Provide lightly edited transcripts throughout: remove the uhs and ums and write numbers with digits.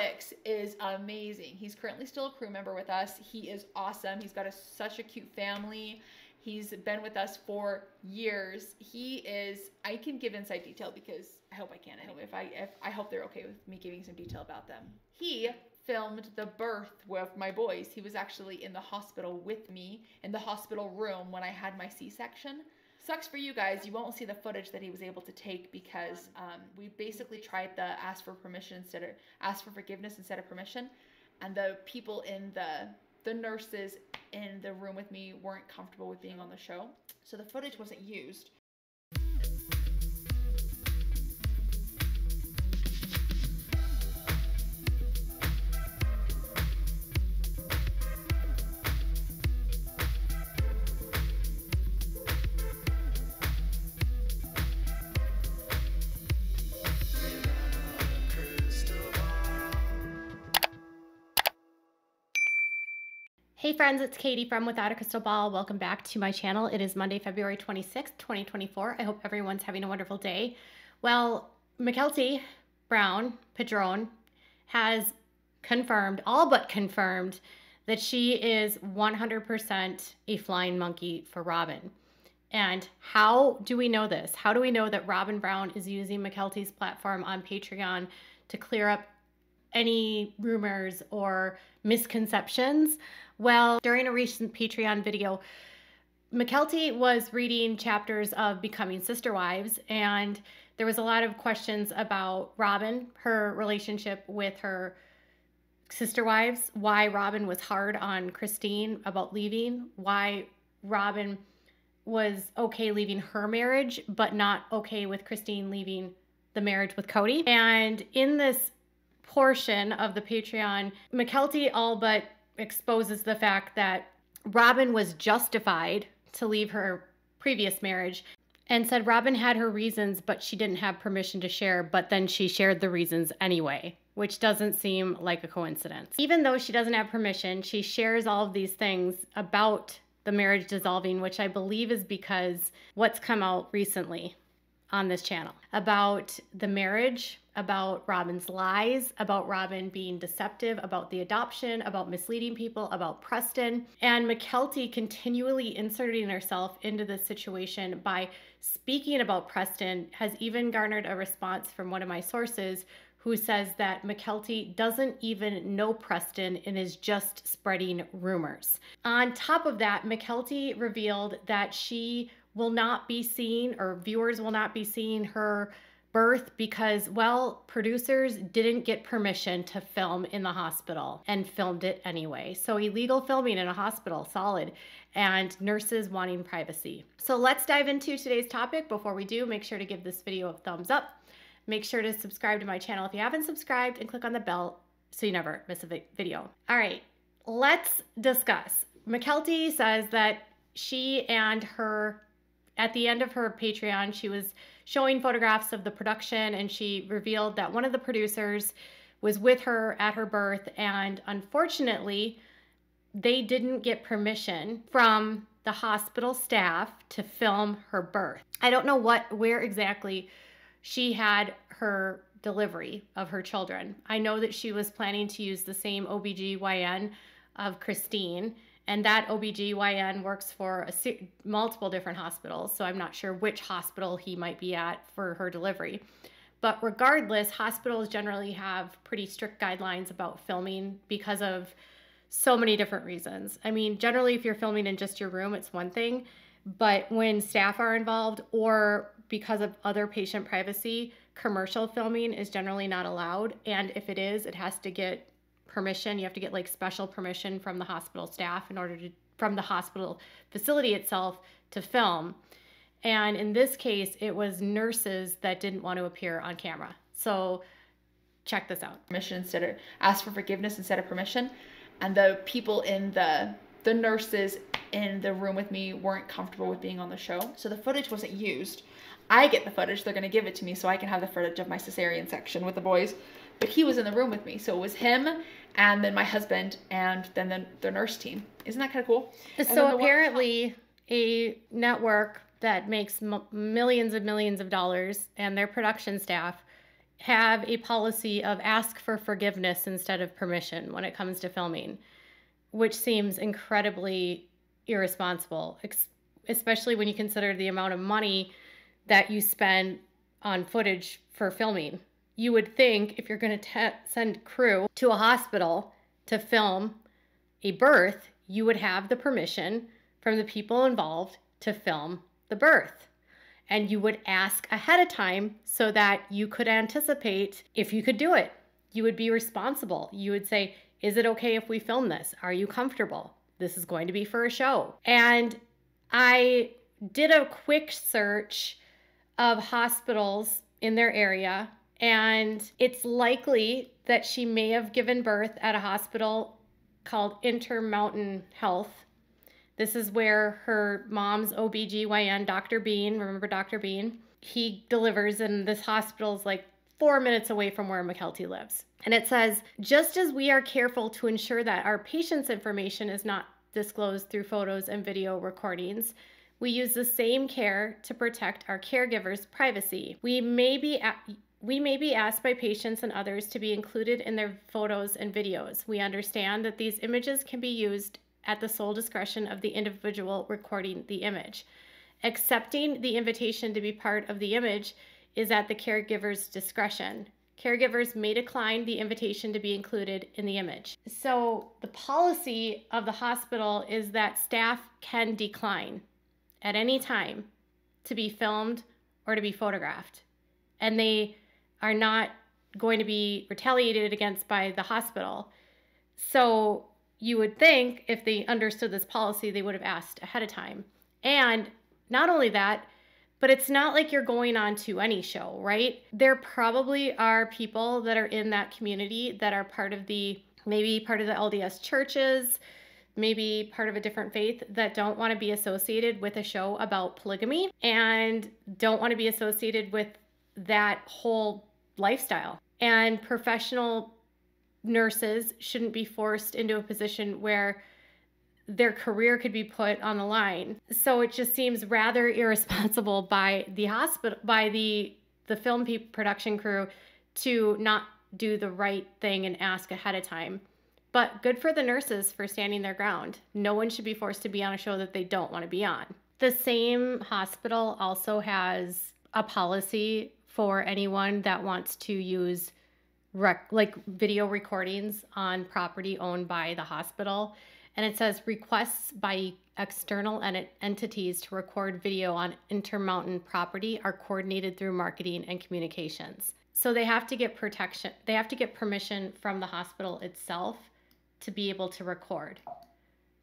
Alex is amazing. He's currently still a crew member with us. He is awesome. He's got such a cute family. He's been with us for years. I can give inside detail because I hope I can. I hope they're okay with me giving some detail about them. He filmed the birth with my boys. He was actually in the hospital with me in the hospital room when I had my C-section. Sucks for you guys. You won't see the footage that he was able to take because we basically tried the ask for forgiveness instead of permission, and the people in the nurses in the room with me weren't comfortable with being on the show, so the footage wasn't used. Hey friends, it's Katie from Without a Crystal Ball. Welcome back to my channel. It is Monday, February 26th, 2024. I hope everyone's having a wonderful day. Well, Mykelti Brown, Padron, has confirmed, all but confirmed, that she is 100% a flying monkey for Robyn. And how do we know this? How do we know that Robyn Brown is using Mykelti's platform on Patreon to clear up any rumors or misconceptions? Well, during a recent Patreon video, Mykelti was reading chapters of Becoming Sister Wives, and there was a lot of questions about Robyn, her relationship with her sister wives, why Robyn was hard on Christine about leaving, why Robyn was okay leaving her marriage, but not okay with Christine leaving the marriage with Cody. And in this portion of the Patreon, Mykelti all but exposes the fact that Robyn was justified to leave her previous marriage and said Robyn had her reasons, but she didn't have permission to share, but then she shared the reasons anyway, which doesn't seem like a coincidence. Even though she doesn't have permission, she shares all of these things about the marriage dissolving, which I believe is because what's come out recently on this channel about the marriage, about Robyn's lies, about Robyn being deceptive, about the adoption, about misleading people, about Preston, and Mykelti continually inserting herself into this situation by speaking about Preston has even garnered a response from one of my sources who says that Mykelti doesn't even know Preston and is just spreading rumors. On top of that, Mykelti revealed that she will not be seeing, or viewers will not be seeing, her birth because, well, producers didn't get permission to film in the hospital and filmed it anyway. So illegal filming in a hospital, solid, and nurses wanting privacy. So let's dive into today's topic. Before we do, make sure to give this video a thumbs up. Make sure to subscribe to my channel if you haven't subscribed, and click on the bell so you never miss a video. All right, let's discuss. Mykelti says that she and her, at the end of her Patreon, she was showing photographs of the production, and she revealed that one of the producers was with her at her birth, and unfortunately, they didn't get permission from the hospital staff to film her birth. I don't know where exactly she had her delivery of her children. I know that she was planning to use the same OBGYN of Christine, and that OBGYN works for multiple different hospitals, so I'm not sure which hospital he might be at for her delivery. But regardless, hospitals generally have pretty strict guidelines about filming because of so many different reasons. I mean, generally, if you're filming in just your room, it's one thing, but when staff are involved or because of other patient privacy, commercial filming is generally not allowed, and if it is, it has to get permission. You have to get like special permission from the hospital staff in order to, from the hospital facility itself, to film. And in this case, it was nurses that didn't want to appear on camera. So check this out. Ask for forgiveness instead of permission, and the people in the nurses in the room with me weren't comfortable with being on the show, so the footage wasn't used. I get the footage, they're gonna give it to me so I can have the footage of my cesarean section with the boys, but he was in the room with me, so it was him and then my husband and then the nurse team. Isn't that kind of cool? So apparently a network that makes millions and millions of dollars, and their production staff have a policy of ask for forgiveness instead of permission when it comes to filming, which seems incredibly irresponsible, especially when you consider the amount of money that you spend on footage for filming. You would think if you're going to send crew to a hospital to film a birth, you would have the permission from the people involved to film the birth. And you would ask ahead of time so that you could anticipate if you could do it. You would be responsible. You would say, is it okay if we film this? Are you comfortable? This is going to be for a show. And I did a quick search of hospitals in their area, and it's likely that she may have given birth at a hospital called Intermountain Health. This is where her mom's OBGYN, Dr. Bean, remember Dr. Bean? He delivers, and this hospital is like 4 minutes away from where McKelty lives. And it says, just as we are careful to ensure that our patient's information is not disclosed through photos and video recordings, we use the same care to protect our caregivers' privacy. We may be asked by patients and others to be included in their photos and videos. We understand that these images can be used at the sole discretion of the individual recording the image. Accepting the invitation to be part of the image is at the caregiver's discretion. Caregivers may decline the invitation to be included in the image. So the policy of the hospital is that staff can decline at any time to be filmed or to be photographed. And they are not going to be retaliated against by the hospital. So you would think if they understood this policy, they would have asked ahead of time. And not only that, but it's not like you're going on to any show, right? There probably are people that are in that community that are maybe part of the LDS churches, maybe part of a different faith that don't want to be associated with a show about polygamy and don't want to be associated with that whole lifestyle. And professional nurses shouldn't be forced into a position where their career could be put on the line. So it just seems rather irresponsible by the hospital, by the film production crew to not do the right thing and ask ahead of time. But good for the nurses for standing their ground. No one should be forced to be on a show that they don't want to be on. The same hospital also has a policy for anyone that wants to use video recordings on property owned by the hospital. And it says requests by external entities to record video on Intermountain property are coordinated through marketing and communications. So they have to get protection. They have to get permission from the hospital itself to be able to record.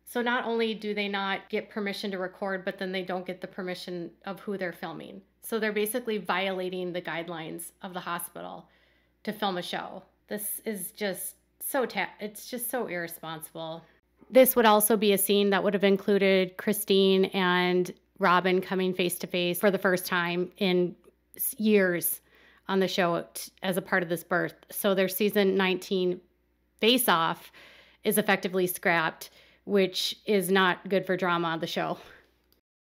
So not only do they not get permission to record, but then they don't get the permission of who they're filming. So they're basically violating the guidelines of the hospital to film a show. This is just it's just so irresponsible. This would also be a scene that would have included Christine and Robyn coming face to face for the first time in years on the show as a part of this birth. So their season 19 face-off is effectively scrapped, which is not good for drama on the show.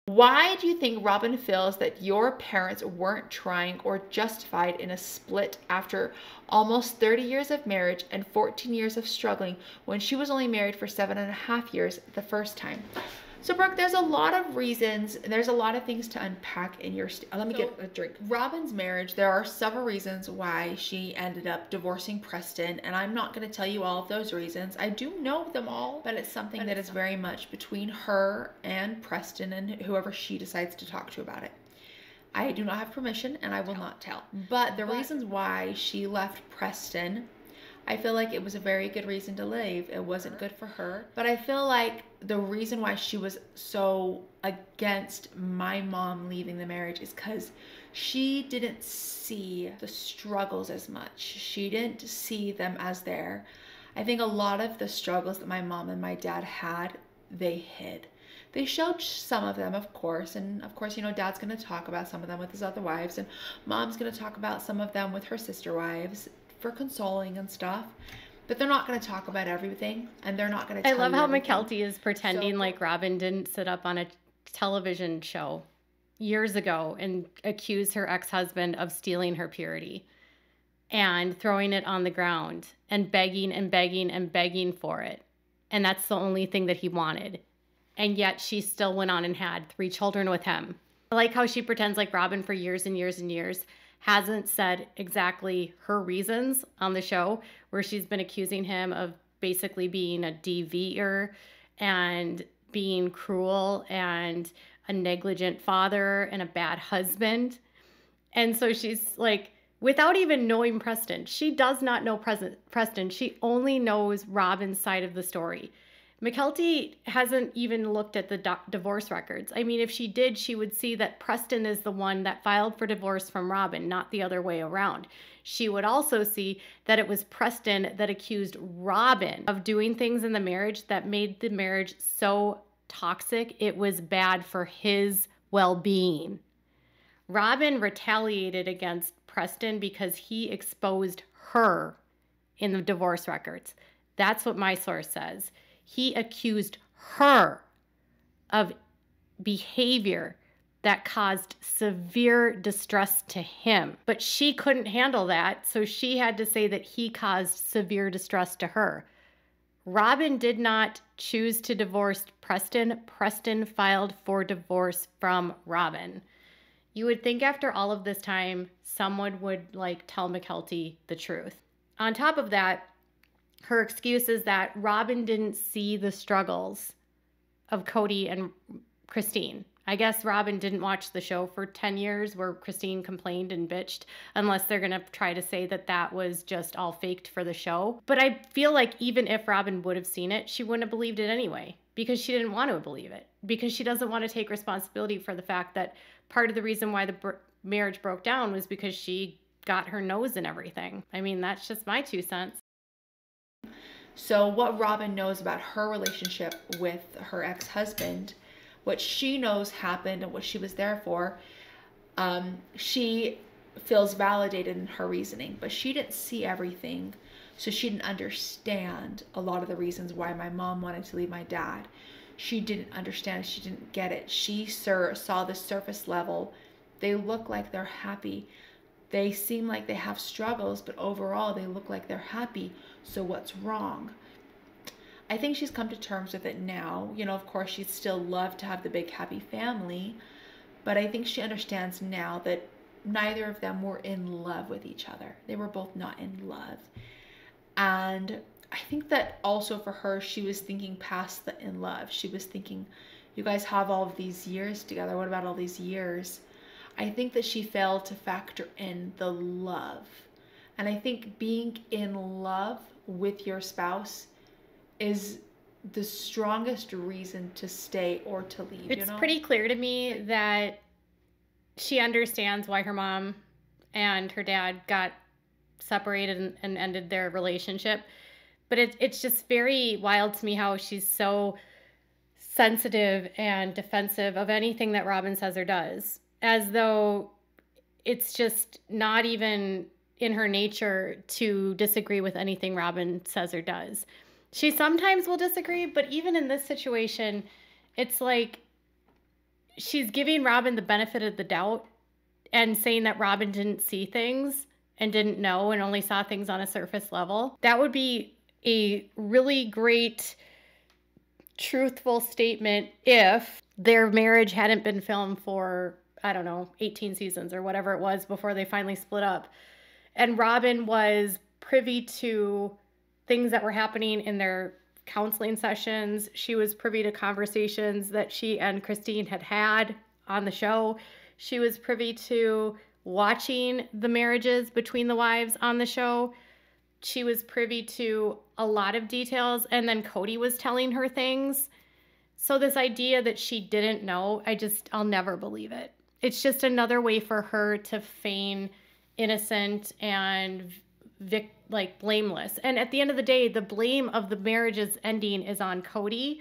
Why do you think Robyn feels that your parents weren't trying or justified in a split after almost 30 years of marriage and 14 years of struggling when she was only married for 7.5 years the first time? So Brooke, there's a lot of reasons, there's a lot of things to unpack in your, let me get a drink. Robyn's marriage, there are several reasons why she ended up divorcing Preston, and I'm not going to tell you all of those reasons. I do know them all, but it's something that is very much between her and Preston and whoever she decides to talk to about it. I do not have permission and I will not tell. But the reasons why she left Preston, I feel like it was a very good reason to leave. It wasn't good for her. But I feel like the reason why she was so against my mom leaving the marriage is because she didn't see the struggles as much. She didn't see them as there. I think a lot of the struggles that my mom and my dad had, they hid. They showed some of them, of course, and of course, you know, Dad's going to talk about some of them with his other wives, and Mom's going to talk about some of them with her sister wives for consoling and stuff, but they're not going to talk about everything, and they're not going to tell you I love how everything. McKelty is pretending like Robyn didn't sit up on a television show years ago and accuse her ex-husband of stealing her purity. and throwing it on the ground and begging and begging and begging for it. And that's the only thing that he wanted. And yet she still went on and had 3 children with him. I like how she pretends like Robyn for years and years and years hasn't said exactly her reasons on the show, where she's been accusing him of basically being a DVer and being cruel and a negligent father and a bad husband. And so she's like, without even knowing Preston, she does not know Preston. She only knows Robyn's side of the story. Mykelti hasn't even looked at the divorce records. I mean, if she did, she would see that Preston is the one that filed for divorce from Robyn, not the other way around. She would also see that it was Preston that accused Robyn of doing things in the marriage that made the marriage so toxic, it was bad for his well-being. Robyn retaliated against Preston because he exposed her in the divorce records. That's what my source says. He accused her of behavior that caused severe distress to him. But she couldn't handle that, so she had to say that he caused severe distress to her. Robyn did not choose to divorce Preston. Preston filed for divorce from Robyn. You would think after all of this time, someone would tell Mykelti the truth. On top of that, her excuse is that Robyn didn't see the struggles of Kody and Christine. I guess Robyn didn't watch the show for 10 years where Christine complained and bitched, unless they're going to try to say that that was just all faked for the show. But I feel like even if Robyn would have seen it, she wouldn't have believed it anyway, because she didn't want to believe it, because she doesn't want to take responsibility for the fact that part of the reason why the marriage broke down was because she got her nose in everything. I mean, that's just my 2 cents. So what Robyn knows about her relationship with her ex-husband, what she knows happened and what she was there for, she feels validated in her reasoning, but she didn't see everything. So she didn't understand a lot of the reasons why my mom wanted to leave my dad. She didn't understand. She didn't get it. She saw the surface level. They look like they're happy. They seem like they have struggles, but overall they look like they're happy. So what's wrong? I think she's come to terms with it now. You know, of course, she'd still love to have the big happy family, but I think she understands now that neither of them were in love with each other. They were both not in love. And I think that also for her, she was thinking past the in love. She was thinking, you guys have all of these years together. What about all these years? I think that she failed to factor in the love. And I think being in love with your spouse is the strongest reason to stay or to leave. It's pretty clear to me that she understands why her mom and her dad got separated and ended their relationship. But it's just very wild to me how she's so sensitive and defensive of anything that Robyn says or does, as though it's just not even in her nature to disagree with anything Robyn says or does. She sometimes will disagree, but even in this situation, it's like she's giving Robyn the benefit of the doubt and saying that Robyn didn't see things and didn't know and only saw things on a surface level. That would be a really great, truthful statement if their marriage hadn't been filmed for, 18 seasons or whatever it was before they finally split up. And Robyn was privy to things that were happening in their counseling sessions. She was privy to conversations that she and Christine had on the show. She was privy to watching the marriages between the wives on the show. She was privy to a lot of details, and then Kody was telling her things. So this idea that she didn't know, I'll never believe it. It's just another way for her to feign innocent and blameless. And at the end of the day, the blame of the marriage's ending is on Kody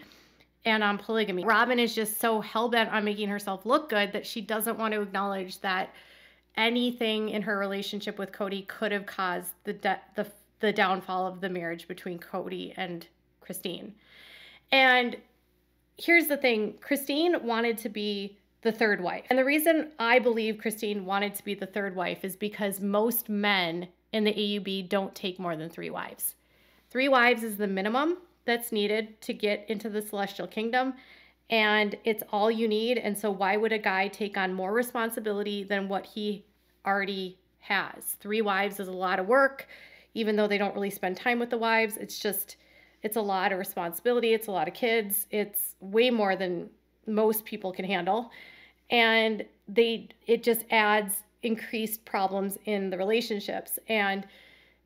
and on Polygamy. Robyn is just so hell-bent on making herself look good that she doesn't want to acknowledge that anything in her relationship with Kody could have caused the downfall of the marriage between Kody and Christine. And here's the thing. Christine wanted to be the third wife. And the reason I believe Christine wanted to be the third wife is because most men in the AUB don't take more than 3 wives. 3 wives is the minimum that's needed to get into the celestial kingdom, and it's all you need. And so why would a guy take on more responsibility than what he already has? 3 wives is a lot of work, even though they don't really spend time with the wives. It's a lot of responsibility. It's a lot of kids. It's way more than most people can handle. And it just adds increased problems in the relationships. And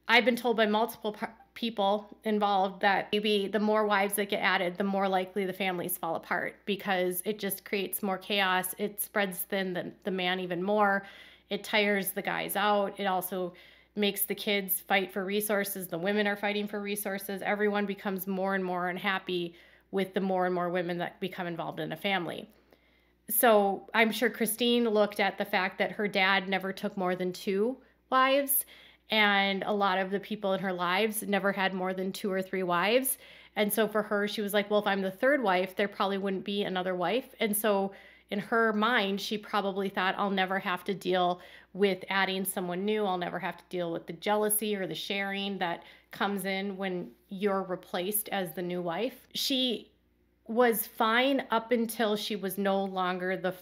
I've been told by multiple people involved that maybe the more wives that get added, the more likely the families fall apart, because it just creates more chaos. It spreads thin the man even more. It tires the guys out. It also makes the kids fight for resources. The women are fighting for resources. Everyone becomes more and more unhappy with the more and more women that become involved in a family. So I'm sure Christine looked at the fact that her dad never took more than 2 wives, and a lot of the people in her lives never had more than 2 or 3 wives. And so for her, she was like, well, if I'm the 3rd wife, there probably wouldn't be another wife. And so in her mind, she probably thought, I'll never have to deal with adding someone new. I'll never have to deal with the jealousy or the sharing that comes in when you're replaced as the new wife. She was fine up until she was no longer the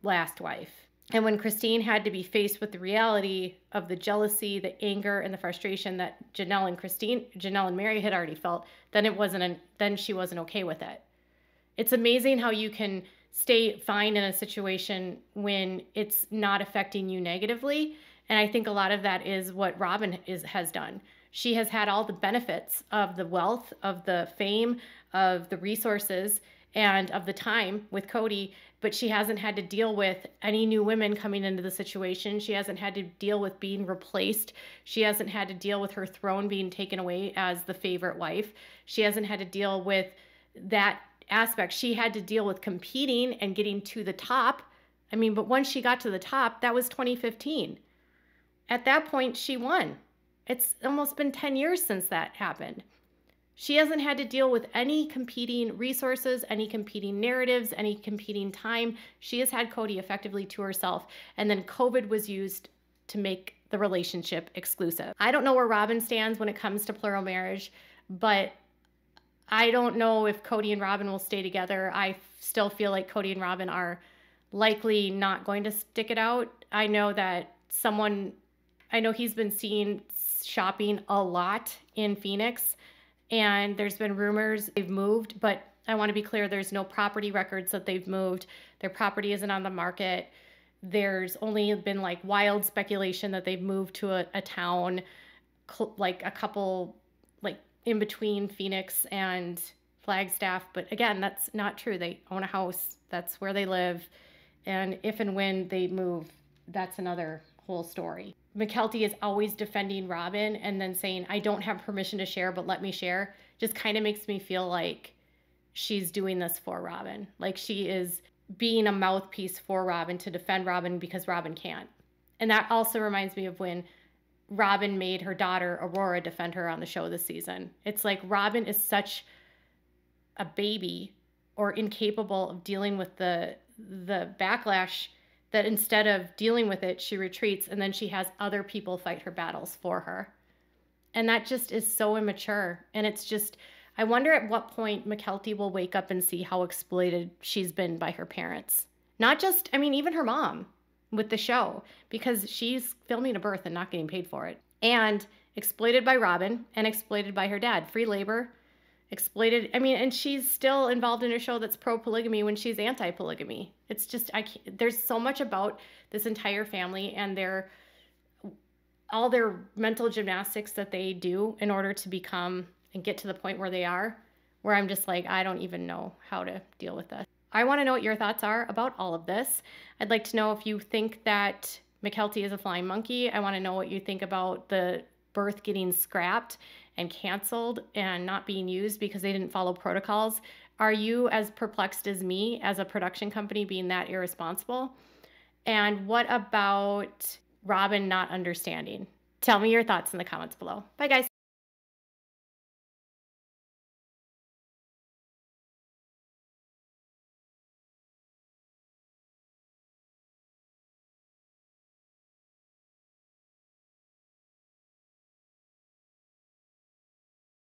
last wife. And when Christine had to be faced with the reality of the jealousy, the anger, and the frustration that Janelle and Mary had already felt, then she wasn't okay with it. It's amazing how you can stay fine in a situation when it's not affecting you negatively. And I think a lot of that is what Robyn has done. She has had all the benefits of the wealth, of the fame, of the resources, and of the time with Cody, but she hasn't had to deal with any new women coming into the situation. She hasn't had to deal with being replaced. She hasn't had to deal with her throne being taken away as the favorite wife. She hasn't had to deal with that aspect. She had to deal with competing and getting to the top. I mean, but once she got to the top, that was 2015. At that point, she won. It's almost been 10 years since that happened. She hasn't had to deal with any competing resources, any competing narratives, any competing time. She has had Cody effectively to herself. And then COVID was used to make the relationship exclusive. I don't know where Robyn stands when it comes to plural marriage, but I don't know if Cody and Robyn will stay together. I still feel like Cody and Robyn are likely not going to stick it out. I know he's been seen shopping a lot in Phoenix, and there's been rumors they've moved, but I want to be clear, there's no property records that they've moved. Their property isn't on the market. There's only been like wild speculation that they've moved to a town, like a couple, like in between Phoenix and Flagstaff. But again, that's not true. They own a house. That's where they live. And if and when they move, that's another whole story. Mykelti is always defending Robyn and then saying, I don't have permission to share, but let me share. Just kind of makes me feel like she's doing this for Robyn. Like she is being a mouthpiece for Robyn to defend Robyn because Robyn can't. And that also reminds me of when Robyn made her daughter Aurora defend her on the show this season. It's like Robyn is such a baby or incapable of dealing with the backlash that instead of dealing with it, she retreats, and then she has other people fight her battles for her. And that just is so immature. And it's just, I wonder at what point Mykelti will wake up and see how exploited she's been by her parents. Not just, I mean, even her mom with the show, because she's filming a birth and not getting paid for it. And exploited by Robyn and exploited by her dad. Free labor, exploited. I mean, and she's still involved in a show that's pro-polygamy when she's anti-polygamy. It's just, there's so much about this entire family and all their mental gymnastics that they do in order to become and get to the point where they are, where I'm just like, I don't even know how to deal with this. I want to know what your thoughts are about all of this. I'd like to know if you think that Mykelti is a flying monkey. I want to know what you think about the birth getting scrapped and canceled and not being used because they didn't follow protocols. Are you as perplexed as me as a production company being that irresponsible? And what about Robyn not understanding? Tell me your thoughts in the comments below. Bye, guys.